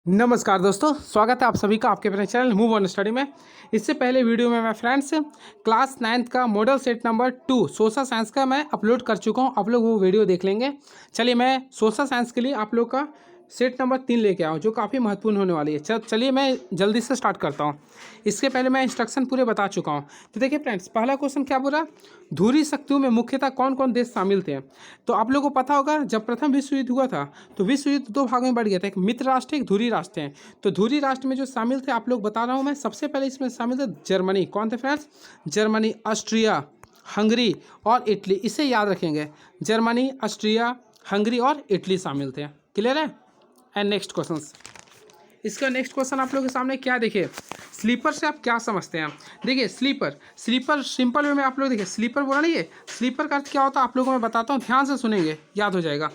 नमस्कार दोस्तों, स्वागत है आप सभी का आपके अपने चैनल मूव ऑन स्टडी में। इससे पहले वीडियो में मैं फ्रेंड्स क्लास 9th का model set number 2 social science का मैं अपलोड कर चुका हूं। आप लोग वो वीडियो देख लेंगे। चलिए मैं सोशल साइंस के लिए आप लोग का सेट नंबर 3 लेके आया हूँ, जो काफ़ी महत्वपूर्ण होने वाली है। चलिए मैं जल्दी से स्टार्ट करता हूँ। इसके पहले मैं इंस्ट्रक्शन पूरे बता चुका हूँ। तो देखिए फ्रेंड्स, पहला क्वेश्चन क्या बोला, धुरी शक्तियों में मुख्यतः कौन कौन देश शामिल थे। तो आप लोगों को पता होगा, जब प्रथम विश्व युद्ध हुआ था तो विश्व युद्ध दो भागों में बढ़ गया था, एक मित्र राष्ट्र एक धुरी राष्ट्र हैं। तो धुरी राष्ट्र में जो शामिल थे आप लोग बता रहा हूँ मैं। सबसे पहले इसमें शामिल थे जर्मनी। कौन थे फ्रेंड्स? जर्मनी, ऑस्ट्रिया, हंगरी और इटली। इसे याद रखेंगे, जर्मनी, ऑस्ट्रिया, हंगरी और इटली शामिल थे। क्लियर है? एंड नेक्स्ट क्वेश्चन, इसका नेक्स्ट क्वेश्चन आप लोगों के सामने क्या, देखिए स्लीपर से आप क्या समझते हैं। देखिए स्लीपर सिंपल वे में आप लोग देखिए, स्लीपर बोला नहीं है, स्लीपर का अर्थ क्या होता है आप लोगों को मैं बताता हूँ, ध्यान से सुनेंगे, याद हो जाएगा।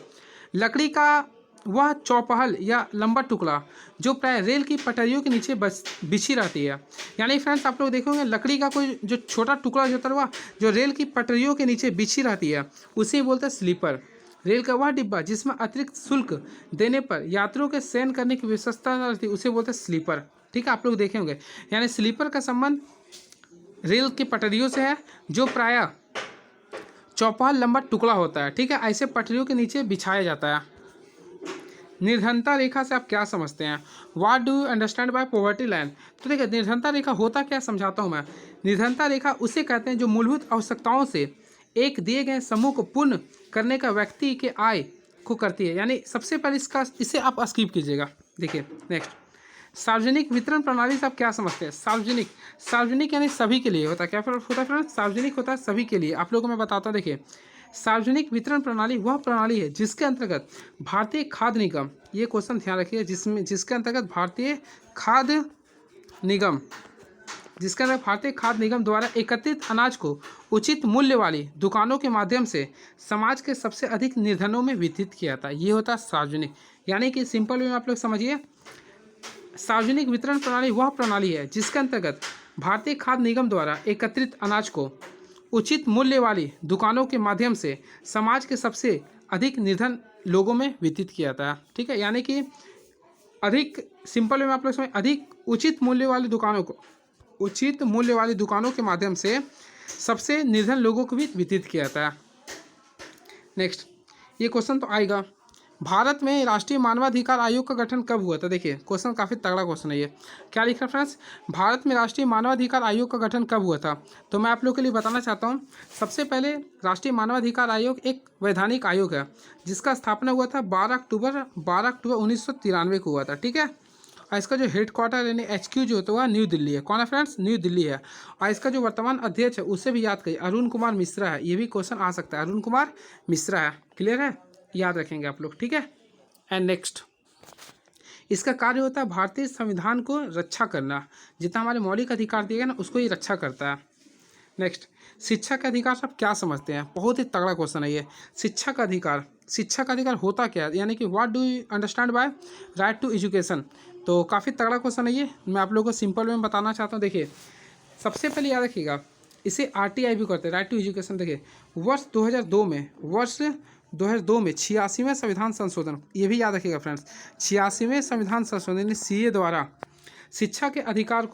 लकड़ी का वह चौपहल या लंबा टुकड़ा जो प्राय रेल की पटरियों के नीचे बिछी रहती है। यानी फ्रेंड्स आप लोग देखोगे, लकड़ी का कोई जो छोटा टुकड़ा जो होता है वह जो रेल की पटरियों के नीचे बिछी रहती है, उसे बोलते हैं स्लीपर। रेल का वह डिब्बा जिसमें अतिरिक्त शुल्क देने पर यात्रियों के शयन करने की व्यवस्था रहती है, उसे बोलते हैं स्लीपर। ठीक है, आप लोग देखे होंगे। यानी स्लीपर का संबंध रेल की पटरियों से है, जो प्रायः चौपहल लंबा टुकड़ा होता है। ठीक है, ऐसे पटरियों के नीचे बिछाया जाता है। निर्धनता रेखा से आप क्या समझते हैं? What do you understand bye poverty line. तो देखिए निर्धनता रेखा होता क्या, समझाता हूँ मैं। निर्धनता रेखा उसे कहते हैं जो मूलभूत आवश्यकताओं से एक दिए गए समूह को पूर्ण करने का व्यक्ति के आय को करती है। यानी सबसे पहले इसे आप स्किप कीजिएगा। देखिए नेक्स्ट, सार्वजनिक वितरण प्रणाली से आप क्या समझते हैं? सार्वजनिक यानी सभी के लिए होता है। क्या होता है फ्रेंड्स? सार्वजनिक होता है सभी के लिए। आप लोगों को मैं बताता हूँ, देखिए सार्वजनिक वितरण प्रणाली वह प्रणाली है जिसके अंतर्गत भारतीय खाद्य निगम, ये क्वेश्चन ध्यान रखिए, जिसके अंतर्गत भारतीय खाद्य निगम द्वारा एकत्रित अनाज को उचित मूल्य वाली दुकानों के माध्यम से समाज के सबसे अधिक निर्धनों में वितरित किया जाता है। ये होता है सार्वजनिक। यानी कि सिंपल वे में आप लोग समझिए, सार्वजनिक वितरण प्रणाली वह प्रणाली है जिसके अंतर्गत भारतीय खाद्य निगम द्वारा एकत्रित अनाज को उचित मूल्य वाली दुकानों के माध्यम से समाज के सबसे अधिक निर्धन लोगों में वितरित किया जाता है। ठीक है, यानी कि अधिक, सिंपल वे में आप लोग समझ, अधिक उचित मूल्य वाली दुकानों के माध्यम से सबसे निर्धन लोगों को भी वितरित किया जाता है। नेक्स्ट, ये क्वेश्चन तो आएगा, भारत में राष्ट्रीय मानवाधिकार आयोग का गठन कब हुआ था। देखिए क्वेश्चन काफ़ी तगड़ा क्वेश्चन है ये। क्या लिखा फ्रेंड्स? भारत में राष्ट्रीय मानवाधिकार आयोग का गठन कब हुआ था। तो मैं आप लोग के लिए बताना चाहता हूँ, सबसे पहले राष्ट्रीय मानवाधिकार आयोग एक वैधानिक आयोग है जिसका स्थापना हुआ था 12 अक्टूबर 1993 को हुआ था। ठीक है, और इसका जो हेड क्वार्टर यानी HQ जो होता है वह न्यू दिल्ली है। कौन है फ्रेंड्स? न्यू दिल्ली है। और इसका जो वर्तमान अध्यक्ष है उसे भी याद करिए, अरुण कुमार मिश्रा है। ये भी क्वेश्चन आ सकता है, अरुण कुमार मिश्रा है। क्लियर है, याद रखेंगे आप लोग। ठीक है, एंड नेक्स्ट, इसका कार्य होता है भारतीय संविधान को रक्षा करना। जितना हमारे मौलिक अधिकार दिए गए ना, उसको ही रक्षा करता है। नेक्स्ट, शिक्षा का अधिकार सब क्या समझते हैं? बहुत ही तगड़ा क्वेश्चन है ये। शिक्षा का अधिकार होता क्या है, यानी कि what do you understand by right to education. तो काफ़ी तगड़ा क्वेश्चन है ये, मैं आप लोगों को सिंपल में बताना चाहता हूँ। देखिए सबसे पहले याद रखिएगा, इसे RTI भी करते हैं, राइट टू एजुकेशन। देखिए वर्ष 2002 में 86वें संविधान संशोधन, ये भी याद रखिएगा फ्रेंड्स, 86वें संविधान संशोधन CA द्वारा शिक्षा के अधिकार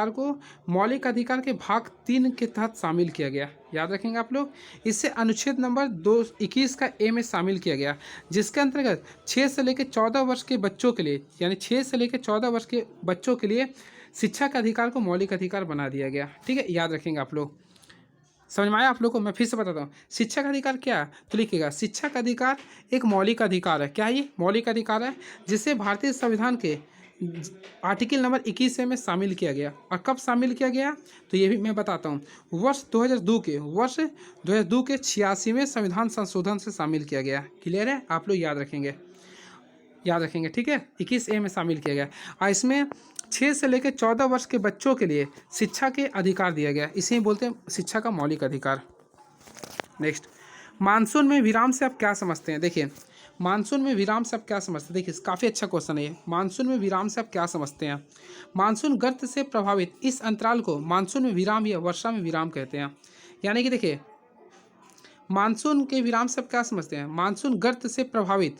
को मौलिक अधिकार के भाग 3 के तहत शामिल किया गया। याद रखेंगे आप लोग। इससे अनुच्छेद नंबर 221 का A में शामिल किया गया, जिसके अंतर्गत 6 से लेकर 14 वर्ष के बच्चों के लिए, यानी 6 से लेकर 14 वर्ष के बच्चों के लिए शिक्षा के अधिकार को मौलिक अधिकार बना दिया गया। ठीक है, याद रखेंगे आप लोग। समझ में आया आप लोग को? मैं फिर से बताता हूँ, शिक्षा का अधिकार क्या है, तो लिखिएगा, शिक्षा का अधिकार एक मौलिक अधिकार है। क्या है ये? मौलिक अधिकार है, जिसे भारतीय संविधान के आर्टिकल नंबर 21 में शामिल किया गया। और कब शामिल किया गया, तो ये भी मैं बताता हूँ, वर्ष 2002 के 86वें संविधान संशोधन से शामिल किया गया। क्लियर है, आप लोग याद रखेंगे। ठीक है, 21A में शामिल किया गया और इसमें 6 से लेकर 14 वर्ष के बच्चों के लिए शिक्षा के अधिकार दिया गया। इसे बोलते हैं शिक्षा का मौलिक अधिकार। नेक्स्ट, मानसून में विराम से आप क्या समझते हैं? देखिए मानसून में विराम से आप क्या समझते हैं? देखिए काफ़ी अच्छा क्वेश्चन है ये। मानसून में विराम से आप क्या समझते हैं? मानसून गर्त से प्रभावित इस अंतराल को मानसून में विराम या वर्षा में विराम कहते हैं। यानी कि देखिए मानसून के विराम से आप क्या समझते हैं? मानसून गर्त से प्रभावित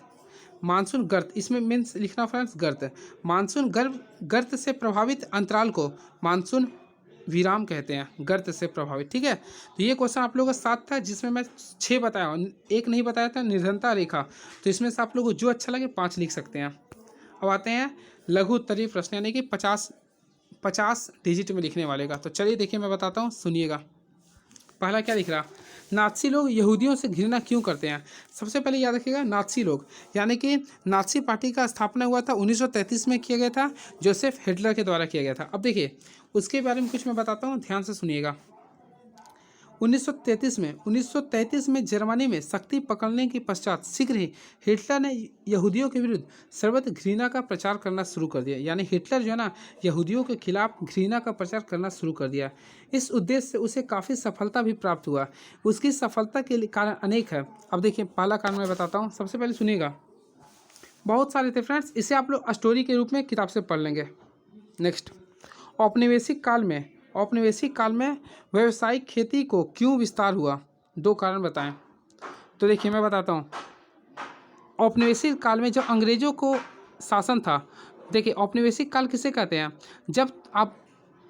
मानसून गर्त, इसमें मीन्स लिखना फ्रेंड्स गर्त। मानसून गर्त से प्रभावित अंतराल को मानसून विराम कहते हैं, गर्त से प्रभावित। ठीक है, तो ये क्वेश्चन आप लोगों का 7 था, जिसमें मैं 6 बताया हूँ, एक नहीं बताया था, निर्धनता रेखा। तो इसमें से आप लोगों को जो अच्छा लगे 5 लिख सकते हैं। अब आते हैं लघु उत्तरीय प्रश्न, यानी कि 50 डिजिट में लिखने वाले का। तो चलिए देखिए, मैं बताता हूँ, सुनिएगा। पहला क्या लिख रहा, नाज़ी लोग यहूदियों से घृणा क्यों करते हैं। सबसे पहले याद रखिएगा, नाज़ी लोग यानी कि नाज़ी पार्टी का स्थापना हुआ था 1933 में किया गया था, जोसेफ हिटलर के द्वारा किया गया था। अब देखिए उसके बारे में कुछ मैं बताता हूँ, ध्यान से सुनिएगा। 1933 में जर्मनी में शक्ति पकड़ने के पश्चात शीघ्र ही हिटलर ने यहूदियों के विरुद्ध सर्वत्र घृणा का प्रचार करना शुरू कर दिया। यानी हिटलर जो है ना, यहूदियों के खिलाफ घृणा का प्रचार करना शुरू कर दिया। इस उद्देश्य से उसे काफ़ी सफलता भी प्राप्त हुआ। उसकी सफलता के कारण अनेक है। अब देखिए पहला कारण मैं बताता हूँ, सबसे पहले सुनिएगा। बहुत सारे थे फ्रेंड्स, इसे आप लोग स्टोरी के रूप में किताब से पढ़ लेंगे। नेक्स्ट, औपनिवेशिक काल में व्यावसायिक खेती को क्यों विस्तार हुआ। 2 कारण बताएं। तो देखिए मैं बताता हूँ। औपनिवेशिक काल में जब अंग्रेजों को शासन था, देखिए औपनिवेशिक काल किसे कहते हैं, जब आप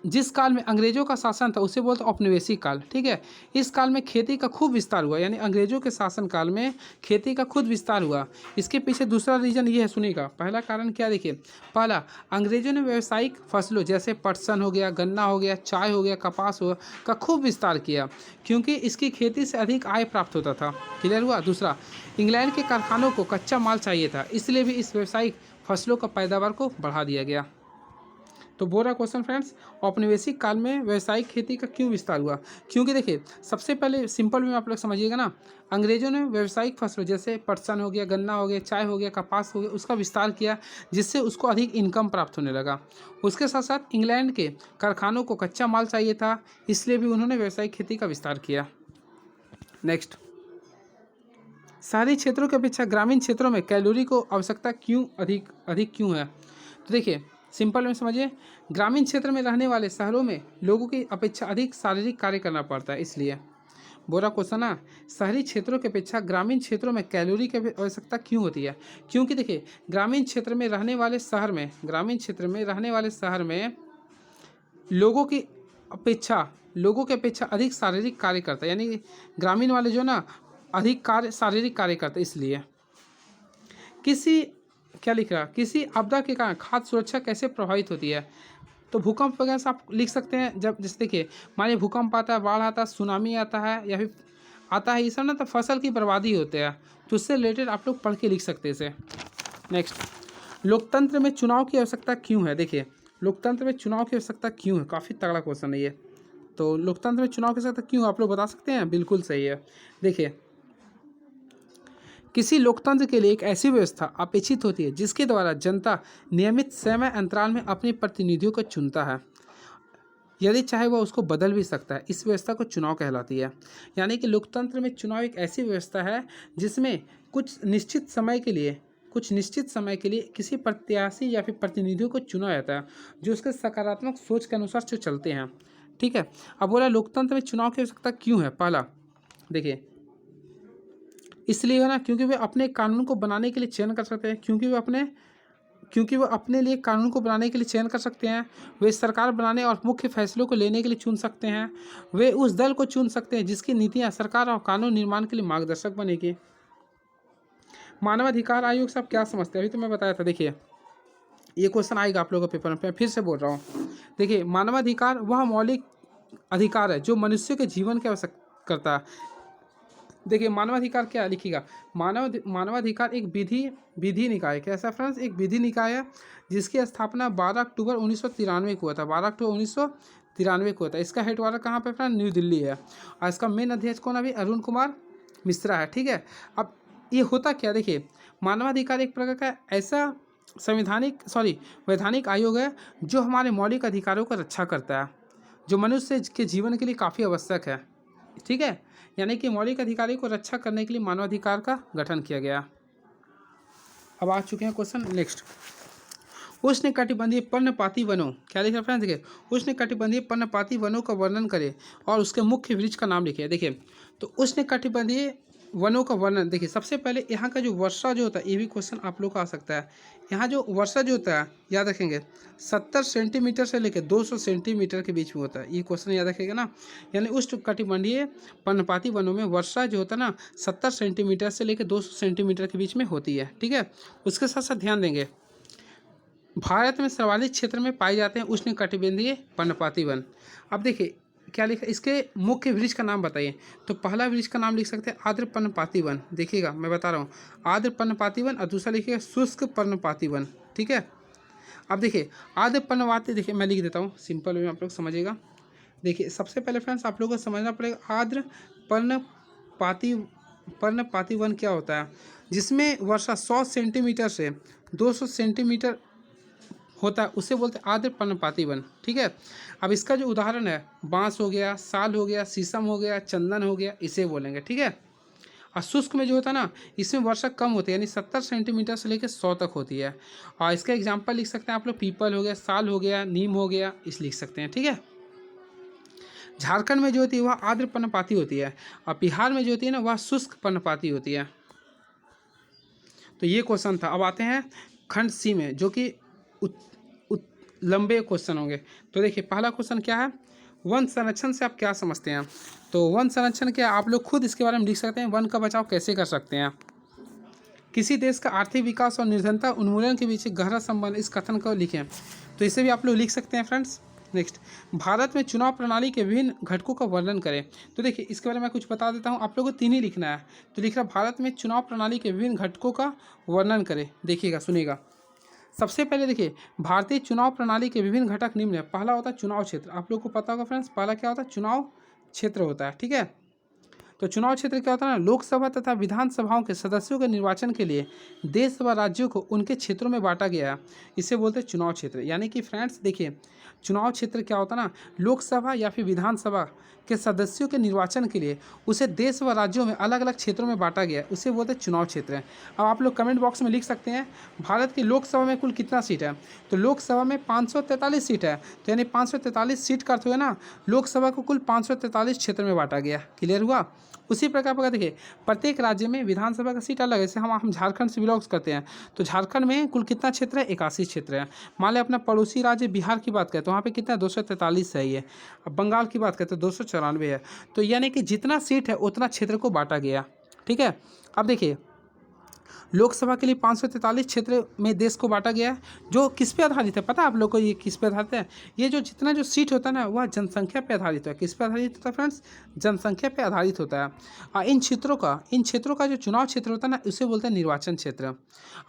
जिस काल में अंग्रेजों का शासन था उसे बोलते औपनिवेशिक काल। ठीक है, इस काल में खेती का खूब विस्तार हुआ, यानी अंग्रेजों के शासन काल में खेती का खुद विस्तार हुआ। इसके पीछे दूसरा रीजन ये है, सुनिएगा। पहला कारण क्या, देखिए पहला, अंग्रेजों ने व्यावसायिक फसलों जैसे पटसन हो गया, गन्ना हो गया, चाय हो गया, कपास हो का खूब विस्तार किया, क्योंकि इसकी खेती से अधिक आय प्राप्त होता था। क्लियर हुआ। दूसरा, इंग्लैंड के कारखानों को कच्चा माल चाहिए था, इसलिए भी इस व्यावसायिक फसलों का पैदावार को बढ़ा दिया गया। तो बोरा क्वेश्चन फ्रेंड्स, औपनिवेशिक काल में व्यावसायिक खेती का क्यों विस्तार हुआ। क्योंकि देखिए सबसे पहले सिंपल में आप लोग समझिएगा ना, अंग्रेजों ने व्यावसायिक फसलों जैसे पटसन हो गया, गन्ना हो गया, चाय हो गया, कपास हो गया, उसका विस्तार किया, जिससे उसको अधिक इनकम प्राप्त होने लगा। उसके साथ साथ इंग्लैंड के कारखानों को कच्चा माल चाहिए था, इसलिए भी उन्होंने व्यावसायिक खेती का विस्तार किया। नेक्स्ट, शहरी क्षेत्रों की अपेक्षा ग्रामीण क्षेत्रों में कैलोरी को आवश्यकता क्यों अधिक क्यों है। तो देखिए सिंपल में समझिए, ग्रामीण क्षेत्र में रहने वाले शहरों में लोगों की अपेक्षा अधिक शारीरिक कार्य करना पड़ता है, इसलिए। बोरा क्वेश्चन ना, शहरी क्षेत्रों की अपेक्षा ग्रामीण क्षेत्रों में कैलोरी की आवश्यकता क्यों होती है। क्योंकि देखिए ग्रामीण क्षेत्र में रहने वाले शहर में लोगों की अपेक्षा अधिक शारीरिक कार्य करता है, यानी ग्रामीण वाले जो ना अधिक शारीरिक कार्य करते, इसलिए। किसी आपदा के कारण खाद्य सुरक्षा कैसे प्रभावित होती है। तो भूकंप वगैरह से आप लिख सकते हैं, जब जैसे देखिए मानिए भूकंप आता है, बाढ़ आता है, सुनामी आता है, या फिर आता है ये सब ना, तो फसल की बर्बादी होते हैं, तो उससे रिलेटेड आप लोग पढ़ के लिख सकते हैं इसे। नेक्स्ट, लोकतंत्र में चुनाव की आवश्यकता क्यों है। देखिए लोकतंत्र में चुनाव की आवश्यकता क्यों है, काफ़ी तगड़ा क्वेश्चन है ये। तो लोकतंत्र में चुनाव की आवश्यकता क्यों, आप लोग बता सकते हैं। बिल्कुल सही है। देखिए किसी लोकतंत्र के लिए एक ऐसी व्यवस्था अपेक्षित होती है जिसके द्वारा जनता नियमित समय अंतराल में अपने प्रतिनिधियों को चुनता है, यदि चाहे वह उसको बदल भी सकता है। इस व्यवस्था को चुनाव कहलाती है। यानी कि लोकतंत्र में चुनाव एक ऐसी व्यवस्था है जिसमें कुछ निश्चित समय के लिए किसी प्रत्याशी या फिर प्रतिनिधियों को चुना जाता है, जो उसके सकारात्मक सोच के अनुसार जो चलते हैं। ठीक है, अब बोला लोकतंत्र में चुनाव की आवश्यकता क्यों है। पहला देखिए इसलिए है ना, क्योंकि वे अपने कानून को बनाने के लिए चयन कर सकते हैं, क्योंकि वो अपने लिए कानून को बनाने के लिए चयन कर सकते हैं। वे सरकार बनाने और मुख्य फैसलों को लेने के लिए चुन सकते हैं। वे उस दल को चुन सकते हैं जिसकी नीतियां सरकार और कानून निर्माण के लिए मार्गदर्शक बनेगी। मानवाधिकार आयोग से आप क्या समझते हैं, अभी तो मैं बताया था। देखिए ये क्वेश्चन आएगा आप लोगों के पेपर में, मैं फिर से बोल रहा हूँ। देखिए मानवाधिकार वह मौलिक अधिकार है जो मनुष्य के जीवन की आवश्यकता करता है। देखिए मानवाधिकार क्या लिखिएगा, मानवाधिकार एक विधि निकाय, कैसा फ्रेंड्स, एक विधि निकाय है जिसकी स्थापना 12 अक्टूबर 1993 को हुआ था। 12 अक्टूबर 1993 को हुआ था। इसका हेडक्वार्टर कहाँ पे फ्रेंड, न्यू दिल्ली है। और इसका मेन अध्यक्ष कौन, अभी अरुण कुमार मिश्रा है। ठीक है, अब ये होता क्या, देखिए मानवाधिकार एक प्रकार का ऐसा वैधानिक आयोग है जो हमारे मौलिक अधिकारों का रक्षा करता है, जो मनुष्य के जीवन के लिए काफ़ी आवश्यक है। ठीक है, यानी कि मौलिक अधिकारों को रक्षा करने के लिए मानवाधिकार का गठन किया गया। अब आ चुके हैं क्वेश्चन नेक्स्ट, उष्णकटिबंधीय पर्णपाती वनों, क्या लिखा फ्रेंड्स, देखिए उष्णकटिबंधीय पर्णपाती वनों का वर्णन करें और उसके मुख्य वृक्ष का नाम लिखिए। देखिए तो उष्णकटिबंधीय वनों का वर्णन देखिए। सबसे पहले यहाँ का जो वर्षा जो होता है, ये भी क्वेश्चन आप लोग का आ सकता है। यहाँ जो वर्षा जो होता है याद रखेंगे 70 सेंटीमीटर से लेकर 200 सेंटीमीटर के बीच में होता है। ये क्वेश्चन याद रखेगा ना। यानी उष्णकटिबंधीय पर्णपाती वनों में वर्षा जो होता है ना 70 सेंटीमीटर से लेकर 200 सेंटीमीटर के बीच में होती है। ठीक है, उसके साथ साथ ध्यान देंगे भारत में सर्वाधिक क्षेत्र में पाए जाते हैं उष्णकटिबंधीय पर्णपाती वन। अब देखिए क्या लिखा, इसके मुख्य वृक्ष का नाम बताइए। तो पहला वृक्ष का नाम लिख सकते हैं आर्द्र पर्णपाती वन। देखिएगा मैं बता रहा हूँ, आर्द्र पर्णपाती वन, और दूसरा लिखिएगा शुष्क पर्णपाती वन। ठीक है, अब देखिए आर्द्र पर्णपाती, देखिए मैं लिख देता हूँ सिंपल वे में, आप लोग समझिएगा। देखिए सबसे पहले फ्रेंड्स आप लोगों को समझना पड़ेगा आर्द्र पर्णपाती वन क्या होता है, जिसमें वर्षा 100 सेंटीमीटर से 200 सेंटीमीटर होता है, उसे बोलते हैं आर्द्र पर्णपाती वन। ठीक है, अब इसका जो उदाहरण है बांस हो गया, साल हो गया, शीशम हो गया, चंदन हो गया, इसे बोलेंगे। ठीक है, और शुष्क में जो होता है ना, इसमें वर्षा कम होती है, यानी 70 सेंटीमीटर से लेकर 100 तक होती है। और इसका एग्जाम्पल लिख सकते हैं आप लोग, पीपल हो गया, साल हो गया, नीम हो गया, इस लिख सकते हैं। ठीक है, झारखंड में जो होती है वह आर्द्र पर्णपाती होती है, और बिहार में जो होती है ना वह शुष्क पर्णपाती होती है। तो ये क्वेश्चन था। अब आते हैं खंड सी में, जो कि लंबे क्वेश्चन होंगे। तो देखिए पहला क्वेश्चन क्या है, वन संरक्षण से आप क्या समझते हैं। तो वन संरक्षण क्या, आप लोग खुद इसके बारे में लिख सकते हैं, वन का बचाव कैसे कर सकते हैं। किसी देश का आर्थिक विकास और निर्धनता उन्मूलन के बीच गहरा संबंध, इस कथन को लिखें। तो इसे भी आप लोग लिख सकते हैं फ्रेंड्स। नेक्स्ट, भारत में चुनाव प्रणाली के विभिन्न घटकों का वर्णन करें। तो देखिए इसके बारे में कुछ बता देता हूँ, आप लोगों को 3 ही लिखना है। तो लिख रहा भारत में चुनाव प्रणाली के विभिन्न घटकों का वर्णन करें। देखिएगा सुनिएगा, सबसे पहले देखिए भारतीय चुनाव प्रणाली के विभिन्न घटक निम्न है। पहला होता है चुनाव क्षेत्र, आप लोग को पता होगा फ्रेंड्स, पहला क्या होता है चुनाव क्षेत्र होता है। ठीक है, तो चुनाव क्षेत्र क्या होता है ना, लोकसभा तथा विधानसभाओं के सदस्यों के निर्वाचन के लिए देश व राज्यों को उनके क्षेत्रों में बांटा गया है, इसे बोलते हैं चुनाव क्षेत्र। यानी कि फ्रेंड्स देखिए चुनाव क्षेत्र क्या होता है ना, लोकसभा या फिर विधानसभा के सदस्यों के निर्वाचन के लिए उसे देश व राज्यों में अलग अलग क्षेत्रों में बांटा गया है, उसे बोलते हैं चुनाव क्षेत्र है। अब आप लोग कमेंट बॉक्स में लिख सकते हैं भारत की लोकसभा में कुल कितना सीट है। तो लोकसभा में 543 सीट है, तो यानी 543 सीट का अर्थ हुआ ना, लोकसभा को कुल 543 क्षेत्र में बांटा गया। क्लियर हुआ। उसी प्रकार पर देखिए प्रत्येक राज्य में विधानसभा का सीट अलग है। जैसे हम झारखंड से बिलोंग्स करते हैं, तो झारखंड में कुल कितना क्षेत्र है, 81 क्षेत्र है। मान लें अपना पड़ोसी राज्य बिहार की बात करें तो वहाँ पे कितना 243 है ये। अब बंगाल की बात करें तो 294 है। तो यानी कि जितना सीट है उतना क्षेत्र को बांटा गया। ठीक है, अब देखिए लोकसभा के लिए 543 क्षेत्र में देश को बांटा गया है, जो किस पे आधारित है पता है आप लोग को, ये किस पे आधारित है, ये जो जितना जो सीट होता है ना वह जनसंख्या पे आधारित है। किस पे आधारित होता है फ्रेंड्स, जनसंख्या पे आधारित होता है। इन क्षेत्रों का जो चुनाव क्षेत्र होता है ना उसे बोलते हैं निर्वाचन क्षेत्र।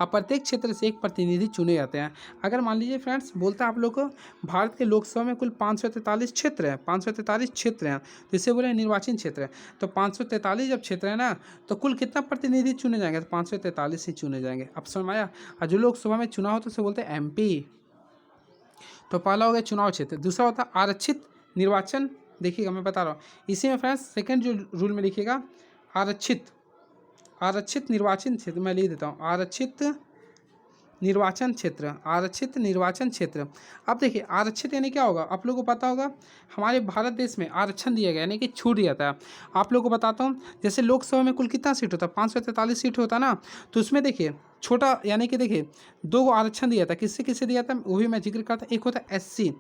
अब प्रत्येक क्षेत्र से एक प्रतिनिधि चुने जाते हैं। अगर मान लीजिए फ्रेंड्स बोलता है आप लोग को भारत के लोकसभा में कुल 543 क्षेत्र हैं, 543 क्षेत्र हैं, तो इसे बोले निर्वाचन क्षेत्र है। तो 543 जब क्षेत्र है ना तो कुल कितना प्रतिनिधि चुने जाएंगे, तो 543 ही चुने जाएंगे। अब समझ में आया। और जो लोकसभा में चुनाव होता है उसे बोलते हैं एमपी। तो पहला हो गया चुनाव क्षेत्र, दूसरा होता है आरक्षित निर्वाचन। देखिएगा मैं बता रहा हूँ इसी में फ्रेंड्स सेकंड जो रूल में लिखिएगा आरक्षित निर्वाचन क्षेत्र, मैं लिख देता हूँ आरक्षित निर्वाचन क्षेत्र। अब देखिए आरक्षित यानी क्या होगा, आप लोगों को पता होगा हमारे भारत देश में आरक्षण दिया गया यानी कि छूट दिया था। आप लोगों को बताता हूँ, जैसे लोकसभा में कुल कितना सीट होता है, 543 सीट होता ना, तो उसमें देखिए छोटा यानी कि देखिए 2 आरक्षण दिया था। किससे किससे दिया था वो भी मैं जिक्र करता। एक होता है SC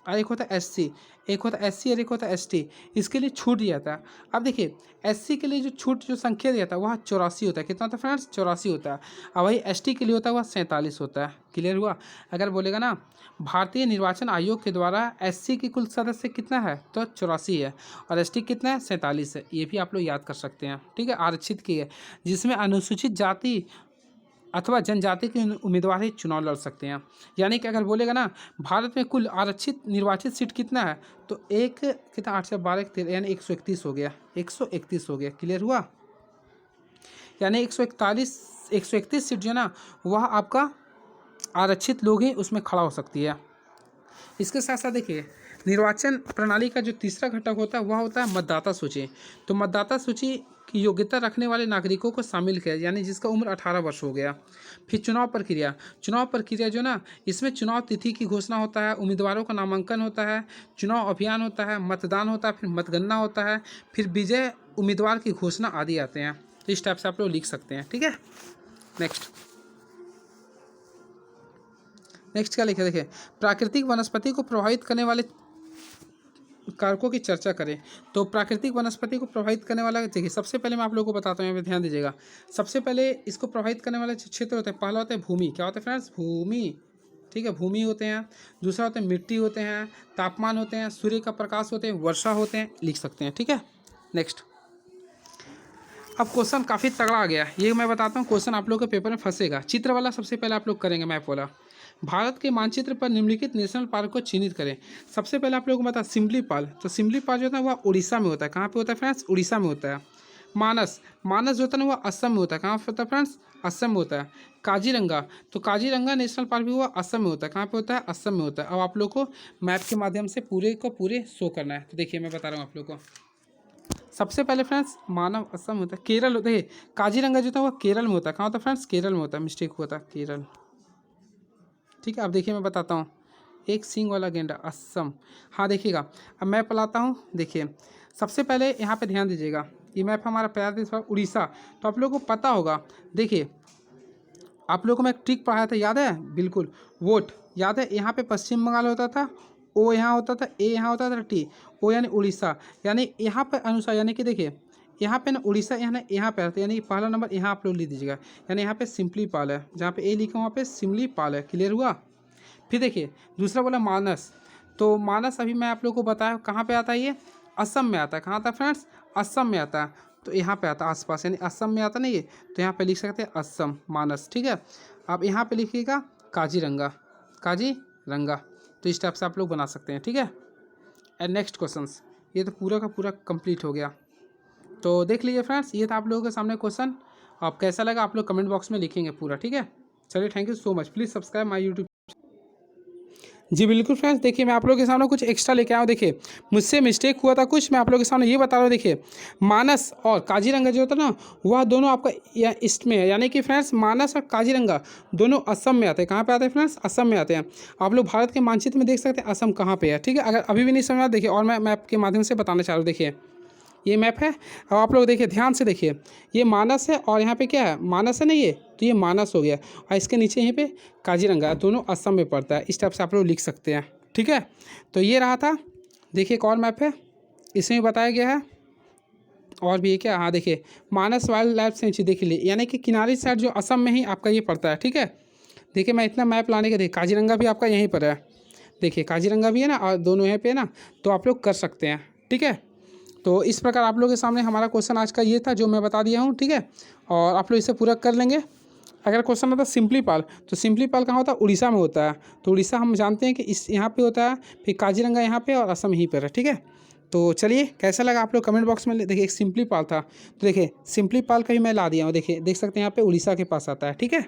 और एक होता है SC, एक होता है SC और एक होता है ST, इसके लिए छूट दिया था। अब देखिए SC के लिए जो छूट जो संख्या दिया था वह 84 होता है। कितना होता है फ्रेंड्स, 84 होता है। और वही ST के लिए होता है वह 47 होता है। क्लियर हुआ। अगर बोलेगा ना भारतीय निर्वाचन आयोग के द्वारा SC की कुल सदस्य कितना है तो 84 है, और ST कितना है 47 है। ये भी आप लोग याद कर सकते हैं। ठीक है, आरक्षित की है जिसमें अनुसूचित जाति अथवा जनजाति के उम्मीदवार ही चुनाव लड़ सकते हैं। यानी कि अगर बोलेगा ना भारत में कुल आरक्षित निर्वाचित सीट कितना है तो एक कितना 8 से 12 13 यानी 131 हो गया, 131 हो गया। क्लियर हुआ। यानी 131 सीट जो है ना वह आपका आरक्षित लोग ही उसमें खड़ा हो सकती है। इसके साथ साथ देखिए निर्वाचन प्रणाली का जो तीसरा घटक होता है वह होता है मतदाता सूची। तो मतदाता सूची की योग्यता रखने वाले नागरिकों को शामिल किया, यानी जिसका उम्र 18 वर्ष हो गया। फिर चुनाव प्रक्रिया जो ना इसमें चुनाव तिथि की घोषणा होता है, उम्मीदवारों का नामांकन होता है, चुनाव अभियान होता है, मतदान होता है, फिर मतगणना होता है, फिर विजय उम्मीदवार की घोषणा आदि आते हैं। तो इस टाइप से आप लोग लिख सकते हैं, ठीक है। नेक्स्ट क्या लिखे, देखिए प्राकृतिक वनस्पति को प्रभावित करने वाले कारकों की चर्चा करें। तो प्राकृतिक वनस्पति को प्रभावित करने वाला, देखिए सबसे पहले मैं आप लोगों को बताता हूँ, यहाँ पे ध्यान दीजिएगा। सबसे पहले इसको प्रभावित करने वाले क्षेत्र होते हैं, पहला होता है भूमि, क्या होता है फ्रेंड्स, भूमि, ठीक है, भूमि होते हैं। दूसरा होते हैं मिट्टी होते हैं, तापमान होते हैं, सूर्य का प्रकाश होते हैं, वर्षा होते हैं, लिख सकते हैं, ठीक है। नेक्स्ट, अब क्वेश्चन काफ़ी तगड़ा आ गया, ये मैं बताता हूँ, क्वेश्चन आप लोग के पेपर में फंसेगा। चित्र वाला सबसे पहले आप लोग करेंगे, मैप वाला। भारत के मानचित्र पर निम्नलिखित नेशनल पार्क को चिन्हित करें। सबसे पहले आप लोगों को बता सिमलीपाल, तो सिमलीपाल जो होता है वह उड़ीसा में होता है। कहाँ पे होता है फ्रेंड्स, उड़ीसा में होता है। मानस जो होता है ना वह असम में होता है। कहाँ पे होता है फ्रेंड्स, असम में होता है। काजीरंगा, तो काजीरंगा नेशनल पार्क भी हुआ असम में होता है। कहाँ पे होता है, असम में होता है। अब आप लोग को मैप के माध्यम से पूरे को पूरे शो करना है। तो देखिए मैं बता रहा हूँ आप लोग को, सबसे पहले फ्रेंड्स मानव असम होता है, केरल होता है, काजीरंगा जो होता है वह केरल में होता है। कहाँ होता है फ्रेंड्स, केरल में होता है, मिस्टेक हुआ था, केरल, ठीक है। अब देखिए मैं बताता हूँ, एक सींग वाला गेंडा, असम। हाँ देखिएगा, अब मैप लाता हूँ, देखिए सबसे पहले यहाँ पे ध्यान दीजिएगा, ये मैप हमारा प्यारा देश उड़ीसा, तो आप लोगों को पता होगा। देखिए आप लोगों को मैं एक ट्रिक पढ़ाया था, याद है, बिल्कुल, वोट याद है। यहाँ पे पश्चिम बंगाल होता था, ओ यहाँ होता था, ए यहाँ होता था, टी, ओ यानी उड़ीसा, यानी यहाँ पे अनुसार, यानी कि देखिए यहाँ पे ना उड़ीसा यहाँ पे आता है, यानी पहला नंबर यहाँ आप लोग लिख दीजिएगा, यानी यहाँ पे सिमलीपाल है, जहाँ पे ए लिखा वहाँ पे सिमलीपाल है, क्लियर हुआ। फिर देखिए दूसरा बोला मानस, तो मानस अभी मैं आप लोग को बताया कहाँ पे आता है, ये असम में आता है। कहाँ आता है फ्रेंड्स, असम में आता है, तो यहाँ पे आता है आसपास, यानी असम में आता नहीं है, तो यहाँ पे लिख सकते हैं असम मानस, ठीक है। आप यहाँ पे लिखिएगा काजीरंगा, काजीरंगा, तो इस टाइप से आप लोग बना सकते हैं, ठीक है। एंड नेक्स्ट क्वेश्चंस, ये तो पूरा का पूरा कंप्लीट हो गया। तो देख लीजिए फ्रेंड्स, ये था आप लोगों के सामने क्वेश्चन। आप कैसा लगा आप लोग कमेंट बॉक्स में लिखेंगे पूरा, ठीक है। चलिए thank you so much, please subscribe my YouTube. जी बिल्कुल फ्रेंड्स, देखिए मैं आप लोगों के सामने कुछ एक्स्ट्रा लेके आया हूँ। देखिए मुझसे मिस्टेक हुआ था कुछ, मैं आप लोगों के सामने ये बता रहा हूँ। देखिए मानस और काजीरंगा जो होता है ना, वह दोनों आपका ईस्ट में है, यानी कि फ्रेंड्स मानस और काजीरंगा दोनों असम में आते हैं। कहाँ पे आते हैं फ्रेंड्स, असम में आते हैं। आप लोग भारत के मानचित्र में देख सकते हैं असम कहाँ पे है, ठीक है। अगर अभी भी नहीं समझ, देखिए और मैं मैप के माध्यम से बताना चाह रहा हूँ। देखिए ये मैप है, अब आप लोग देखिए ध्यान से देखिए, ये मानस है और यहाँ पे क्या है, मानस है ना, ये तो ये मानस हो गया, और इसके नीचे यहीं पे काजीरंगा, दोनों असम में पड़ता है। इस टाइप से आप लोग लिख सकते हैं, ठीक है। तो ये रहा था, देखिए एक और मैप है, इसमें बताया गया है, और भी है क्या, हाँ देखिए मानस वाइल्ड लाइफ सेंचुरी देख लीजिए, यानी कि किनारी साइड जो असम में ही आपका ये पड़ता है, ठीक है। देखिए मैं इतना मैप लाने के, देखिए काजीरंगा भी आपका यहीं पर है, देखिए काजीरंगा भी है ना, और दोनों यहाँ पे है ना, तो आप लोग कर सकते हैं, ठीक है। तो इस प्रकार आप लोगों के सामने हमारा क्वेश्चन आज का ये था जो मैं बता दिया हूँ, ठीक है। और आप लोग इसे पूरा कर लेंगे। अगर क्वेश्चन होता है सिमलीपाल, तो सिमलीपाल कहाँ होता है, उड़ीसा में होता है। तो उड़ीसा हम जानते हैं कि इस यहाँ पे होता है, फिर काजीरंगा यहाँ पे और असम यहीं पर है, ठीक है। तो चलिए कैसा लगा आप लोग कमेंट बॉक्स में, देखिए एक सिमलीपाल था, तो देखिए सिमलीपाल का भी मैं ला दिया हूँ, देखिए देख सकते हैं यहाँ पे उड़ीसा के पास आता है, ठीक है।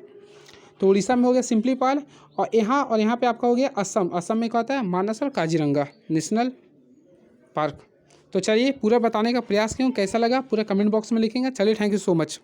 तो उड़ीसा में हो गया सिमलीपाल, और यहाँ पे आपका हो गया असम। असम में क्या होता है, मानस और काजीरंगा नेशनल पार्क। तो चलिए पूरा बताने का प्रयास किया, कैसा लगा पूरा कमेंट बॉक्स में लिखेंगे। चलिए थैंक यू सो मच।